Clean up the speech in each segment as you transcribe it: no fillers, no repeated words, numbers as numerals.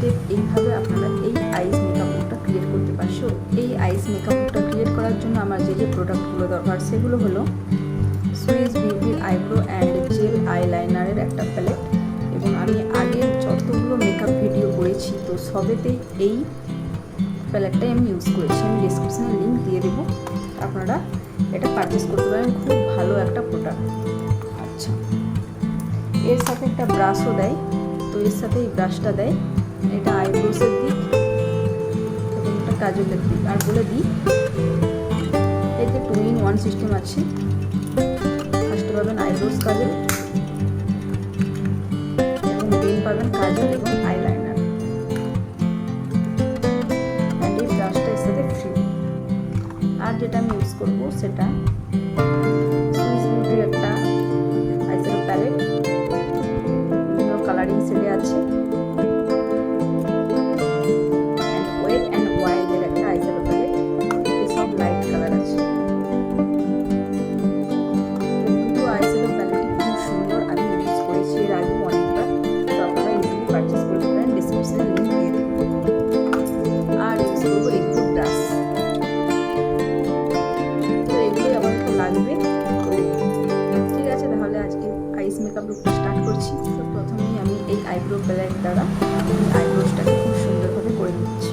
Step এইভাবে আপনারা এই আইস মেকআপ লুকটা ক্রিয়েট করতে পারেন। সো এই আইস মেকআপ লুকটা ক্রিয়েট করার জন্য আমার যে প্রোডাক্টগুলো দরকার সেগুলো হলো সুইস বিউটির আইব্রো অ্যান্ড জেল আইলাইনারের একটা প্যালেট, এবং আমি আগে যতগুলো মেকআপ ভিডিও করেছি তো সবেতেই এই প্যালেটটাই আমি ইউজ করেছি। আমি ডিসক্রিপশনে লিঙ্ক দিয়ে দেবো, আপনারা এটা পারচেস করতে পারেন, খুব ভালো একটা প্রোডাক্ট। আচ্ছা, এর সাথে একটা ব্রাশও দেয়, তো এর সাথে এই ব্রাশটা দেয়, এটা আইব্রোসের দিক এবং একটা কাজলের দিক। আর বলে দিই এতে 2-in-1 সিস্টেম আছে। ফার্স্টে পাবেন আইব্রোস কাজল এবং দেন পাবেন কাজল এবং আইলাইনার, অ্যান্ড এই ব্রাশটা এর সাথে ফ্রি। আর যেটা আমি ইউজ করবো সেটা সুইস বিউটির একটা আইশ্যাডো প্যালেট, বিভিন্ন কালারিং শেডে আছে, অ্যান্ড ওয়েট অ্যান্ড ওয়াইল্ডের একটা আইশ্যাডো প্যালেট, এতে সব লাইট কালার আছে। দুটো আইশ্যাডো প্যালেট খুব সুন্দর, আমি ইউজ করেছি এর আগে অনেকবার, তো আপনারা ইজিলি পারচেস করতে পারেন, ডিসক্রিপশনে লিঙ্ক দিয়ে দেবো। আর ইউজ করবো একটু ব্রাশ, তো এগুলোই আমার একটু লাগবে। তো ঠিক আছে, তাহলে আজকে আইস মেকআপ লুকটা স্টার্ট করছি। তো প্রথমেই আমি এই আইব্রো প্যালেট দ্বারা আইব্রোসটাকে খুব সুন্দরভাবে করে নিচ্ছি।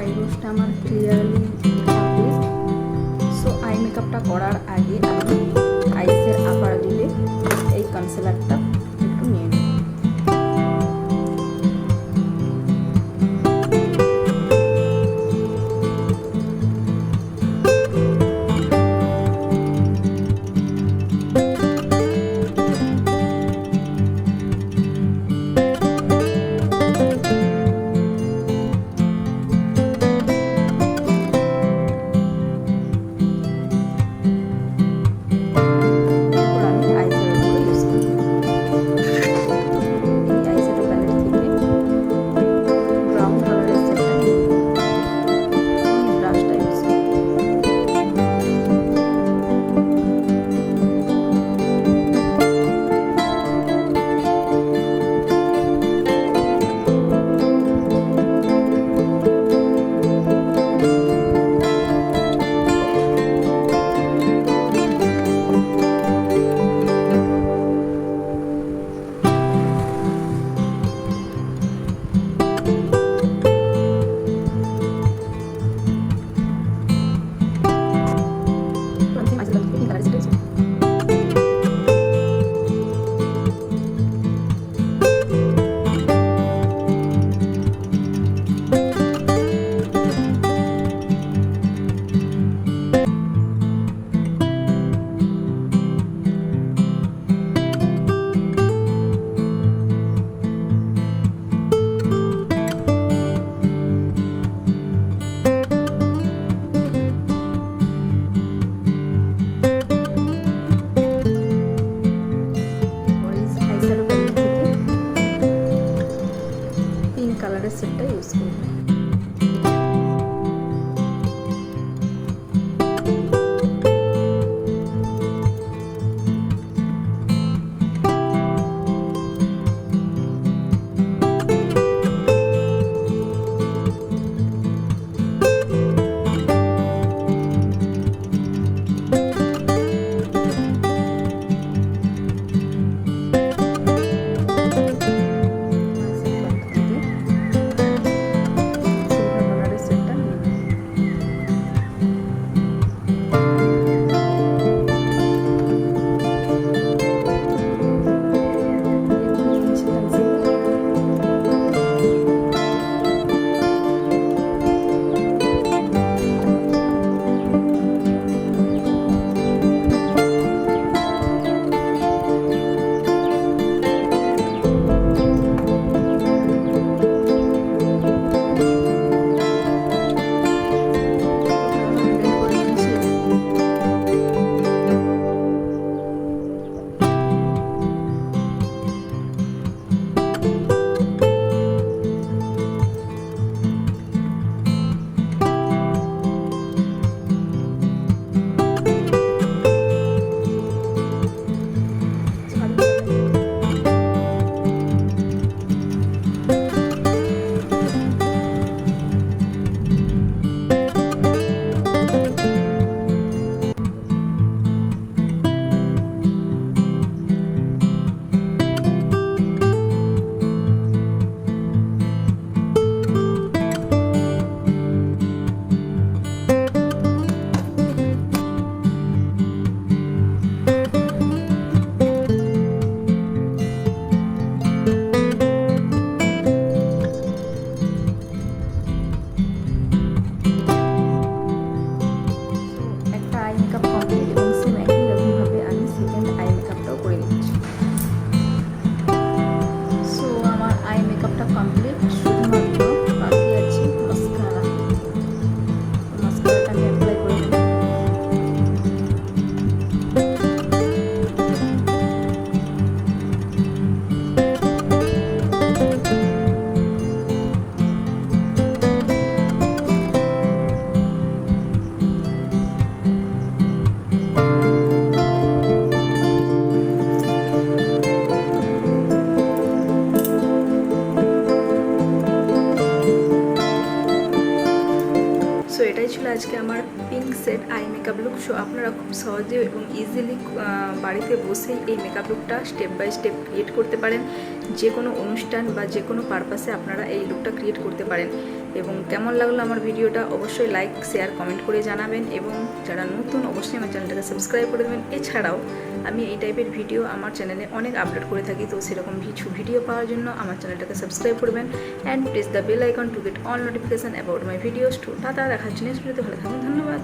আইব্রোসটা আমার ক্লিয়ারলি কমপ্লিট। সো আই মেকআপটা করার আগে আমি আইসের আপার লিডে এই কনসিলারটা একটু নিয়ে নিই। আজকে আমার pink said eye makeup look. So আপনারা খুব সহজে এবং ইজিলি বাড়িতে বসেই এই মেকআপ লুকটা স্টেপ বাই স্টেপ ক্রিয়েট করতে পারেন। যে কোনো অনুষ্ঠান বা যে কোনো পারপাসে আপনারা এই লুকটা ক্রিয়েট করতে পারেন। এবং কেমন লাগলো আমার ভিডিওটা অবশ্যই লাইক শেয়ার কমেন্ট করে জানাবেন, এবং যারা নতুন অবশ্যই আমার চ্যানেলটাকে সাবস্ক্রাইব করে দেবেন। এছাড়াও আমি এই টাইপের ভিডিও আমার চ্যানেলে অনেক আপলোড করে থাকি, তো সেরকম কিছু ভিডিও পাওয়ার জন্য আমার চ্যানেলটাকে সাবস্ক্রাইব করবেন and press the bell icon to get all notification about my videos too. Tata, দেখার জন্য ভালো থাকুন, ধন্যবাদ।